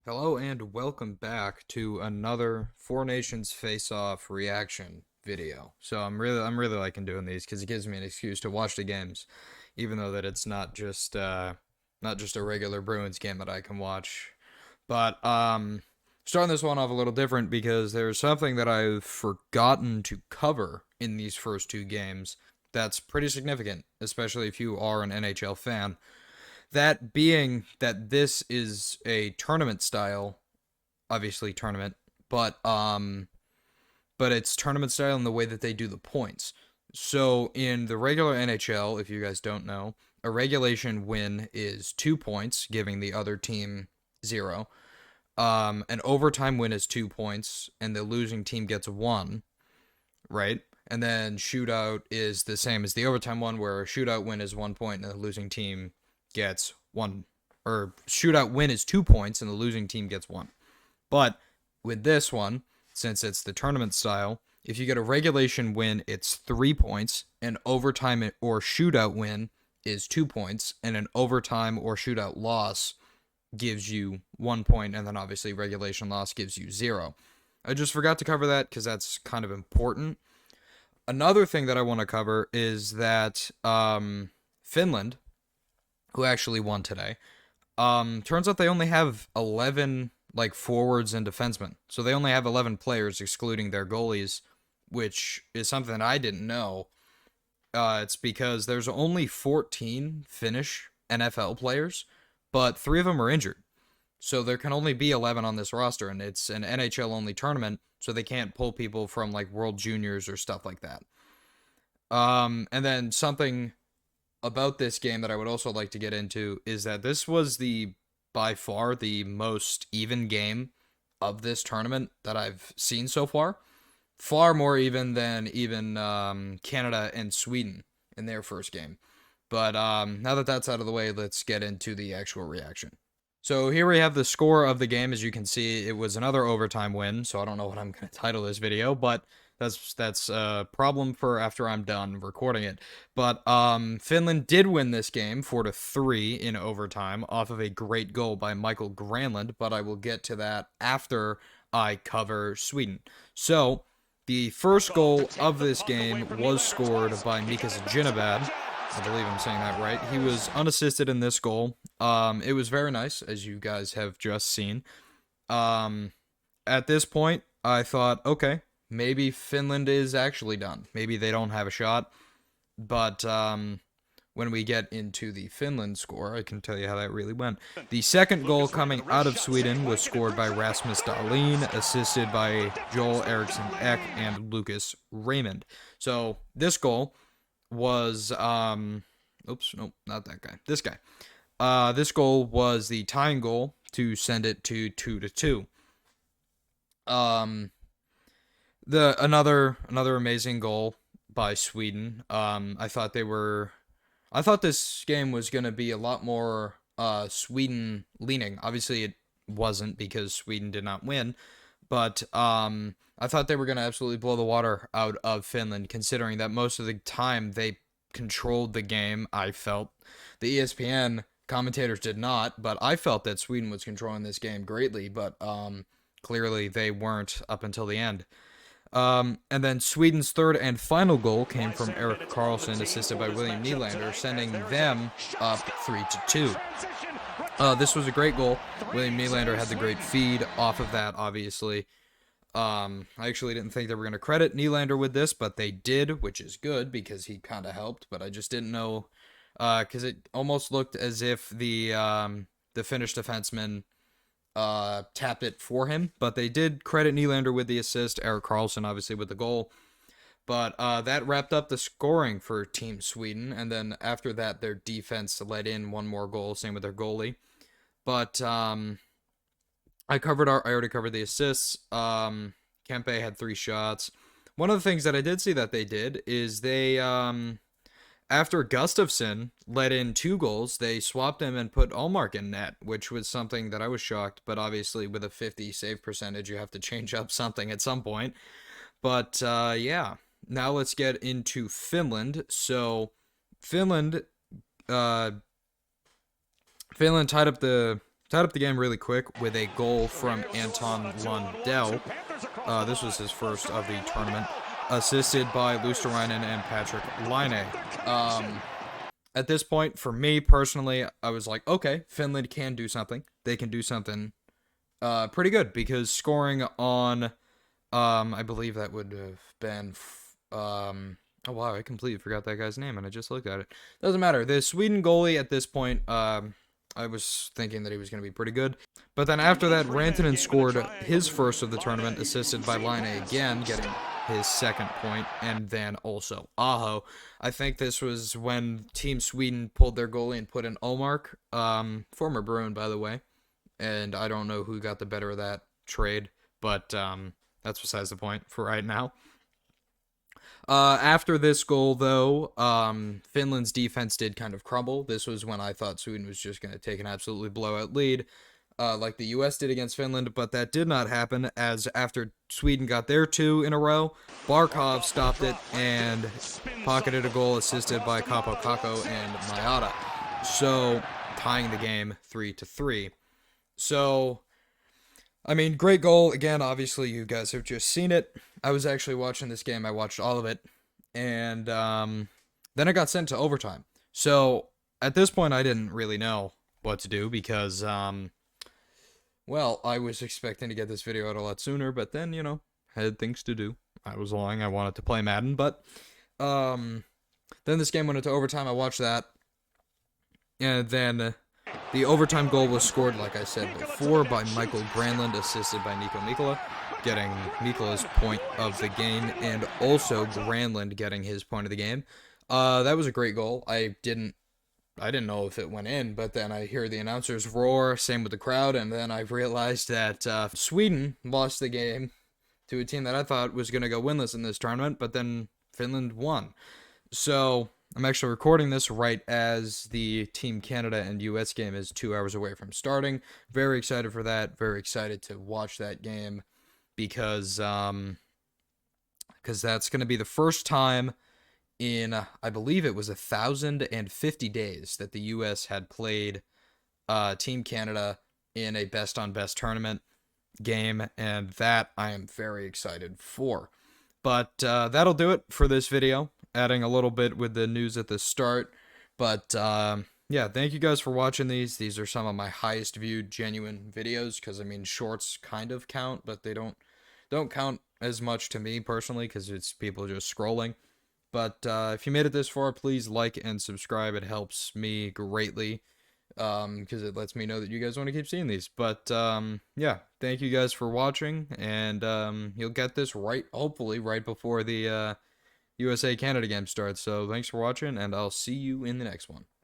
Hello and welcome back to another Four Nations Face-Off reaction video. So I'm really liking doing these because it gives me an excuse to watch the games, even though that it's not just a regular Bruins game that I can watch. But starting this one off a little different because there's something that I've forgotten to cover in these first two games that's pretty significant, especially if you are an NHL fan. That being that this is a tournament style, obviously tournament, but but it's tournament style in the way that they do the points. So in the regular NHL, if you guys don't know, a regulation win is 2 points, giving the other team zero. An overtime win is 2 points, and the losing team gets one, right? And then shootout is the same as the overtime one, where a shootout win is 1 point and the losing team gets one. Or shootout win is 2 points and the losing team gets one. But with this one, since it's the tournament style, if you get a regulation win, it's 3 points. An overtime or shootout win is 2 points, and an overtime or shootout loss gives you 1 point, and then obviously regulation loss gives you zero. I just forgot to cover that because that's kind of important. Another thing that I want to cover is that Finland, who actually won today, turns out they only have 11 like forwards and defensemen. So they only have 11 players excluding their goalies, which is something that I didn't know. It's because there's only 14 Finnish NFL players, but 3 of them are injured. So there can only be 11 on this roster, and it's an NHL only tournament, so they can't pull people from like World Juniors or stuff like that. And then something about this game that I would also like to get into is that this was the by far the most even game of this tournament that I've seen so far. Far more even than even Canada and Sweden in their first game. But now that that's out of the way, let's get into the actual reaction. So here we have the score of the game. As you can see, it was another overtime win. So I don't know what I'm going to title this video, but that's a problem for after I'm done recording it. But Finland did win this game 4-3 in overtime off of a great goal by Michael Granlund. But I will get to that after I cover Sweden. So the first goal of this game was scored by Mikas Jinabad. I believe I'm saying that right. He was unassisted in this goal. It was very nice, as you guys have just seen. Um, at this point, I thought, okay, maybe Finland is actually done. Maybe they don't have a shot. But when we get into the Finland score, I can tell you how that really went. The second goal coming out of Sweden was scored by Rasmus Dahlin, assisted by Joel Eriksson Ek and Lucas Raymond. So this goal was oops, nope, not that guy. This guy. This goal was the tying goal to send it to 2-2. Um another amazing goal by Sweden. I thought this game was going to be a lot more Sweden leaning. Obviously it wasn't because Sweden did not win, but I thought they were going to absolutely blow the water out of Finland, considering that most of the time they controlled the game. I felt the ESPN commentators did not, but I felt that Sweden was controlling this game greatly, but clearly they weren't up until the end. And then Sweden's third and final goal came from Erik Karlsson, assisted by William Nylander, sending them up 3-2. This was a great goal. William Nylander had the great feed off of that, obviously. I actually didn't think they were going to credit Nylander with this, but they did, which is good because he kind of helped. But I just didn't know because it almost looked as if the Finnish defenseman tapped it for him. But they did credit Nylander with the assist, Erik Karlsson obviously with the goal. But that wrapped up the scoring for Team Sweden, and then after that, their defense let in one more goal. Same with their goalie. But I already covered the assists. Kempe had 3 shots. One of the things that I did see that they did is they after Gustafsson let in 2 goals, they swapped him and put Allmark in net, which was something that I was shocked. But obviously, with a 50 save percentage, you have to change up something at some point. But yeah, now let's get into Finland. So Finland, uh, Finland tied up the tied up the game really quick with a goal from Anton Lundell. This was his first of the tournament, assisted by Luosterainen and Patrick Laine. At this point, for me personally, I was like, okay, Finland can do something. They can do something pretty good, because scoring on, I believe that would have been, oh wow, I completely forgot that guy's name, and I just looked at it. Doesn't matter. The Sweden goalie at this point, I was thinking that he was going to be pretty good. But then after that, Rantanen scored his first of the tournament, assisted by Laine again, getting his second point, and then also Aho. I think this was when Team Sweden pulled their goalie and put in Omark, former Bruin, by the way. And I don't know who got the better of that trade, but that's besides the point for right now. After this goal, though, Finland's defense did kind of crumble. This was when I thought Sweden was just going to take an absolutely blowout lead, like the U.S. did against Finland, but that did not happen, as after Sweden got their 2 in a row, Barkov stopped it and pocketed a goal assisted by Capo Kakko and Mayada, so tying the game 3-3. So, I mean, great goal. Again, obviously, you guys have just seen it. I was actually watching this game. I watched all of it. And then it got sent to overtime. So, at this point, I didn't really know what to do because, well, I was expecting to get this video out a lot sooner. But then, you know, had things to do. I was lying. I wanted to play Madden. But then this game went into overtime. I watched that. And then the overtime goal was scored, like I said before, by Michael Granlund, assisted by Nico Mikkola, getting Mikkola's point of the game, and also Granlund getting his point of the game. That was a great goal. I didn't know if it went in, but then I hear the announcers roar, same with the crowd, and then I realized that Sweden lost the game to a team that I thought was going to go winless in this tournament, but then Finland won. So I'm actually recording this right as the Team Canada and US game is 2 hours away from starting. Very excited for that. Very excited to watch that game because that's going to be the first time in, I believe it was 1,050 days that the US had played Team Canada in a best-on-best tournament game, and that I am very excited for. But that'll do it for this video. Adding a little bit with the news at the start. But yeah, thank you guys for watching these. These are some of my highest viewed genuine videos, because I mean, shorts kind of count, but they don't count as much to me personally, because it's people just scrolling. But if you made it this far, please like and subscribe. It helps me greatly, because it lets me know that you guys want to keep seeing these. But yeah, thank you guys for watching, and you'll get this hopefully right before the USA-Canada game starts. So thanks for watching, and I'll see you in the next one.